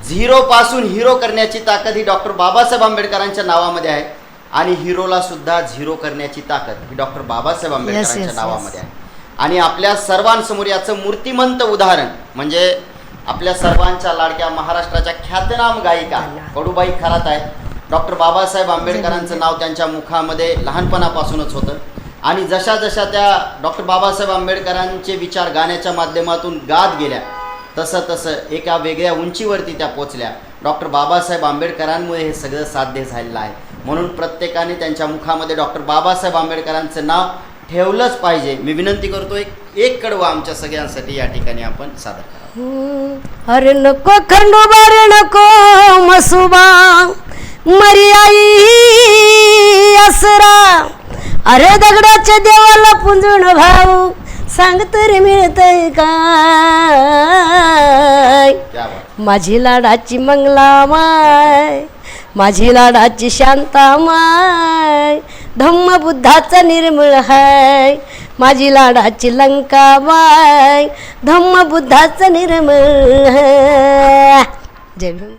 Zero पासून hero करण्याची ताकद ही डॉक्टर बाबासाहेब आंबेडकरांच्या नावामध्ये आहे आणि हिरोला सुद्धा झिरो करण्याची ताकद ही डॉक्टर बाबासाहेब आंबेडकरांच्या नावामध्ये आहे. आणि आपल्या सर्वांसमोर याचं मूर्तिमंत उदाहरण म्हणजे आपल्या सर्वांच्या लाडक्या महाराष्ट्राच्या ख्यातनाम गायिका कडूबाई खरात आहेत. डॉक्टर बाबासाहेब आंबेडकरांचं नाव त्यांच्या मुखामध्ये लहानपणापासूनच होतं आणि जशा जशा त्या डॉक्टर बाबासाहेब आंबेडकरांचे विचार गाण्याच्या माध्यमातून गात गेल्या तसं तसं एका वेगळ्या उंचीवरती त्या पोचल्या. डॉक्टर बाबासाहेब आंबेडकरांमुळे हे सगळं साध्य झालेलं आहे. म्हणून प्रत्येकाने त्यांच्या मुखामध्ये डॉक्टर बाबासाहेब आंबेडकरांचं नाव ठेवलंच पाहिजे. मी विनंती करतो एक कडवं आमच्या सगळ्यांसाठी या ठिकाणी आपण सादर करा. अरे नको खंडोबा रे नको मसुबा मरी आई असरा, अरे दगडाच्या देवाला पुंजून भाऊ सांग तरी मिळतंय काय. माझी लाडाची मंगलामाय, माझी लाडाची शांतामाय, धम्म बुद्धाचा निर्मळ हाय. माझी लाडाची लंकाबाई, धम्म बुद्धाचा निर्मळ हाय. जय भीम.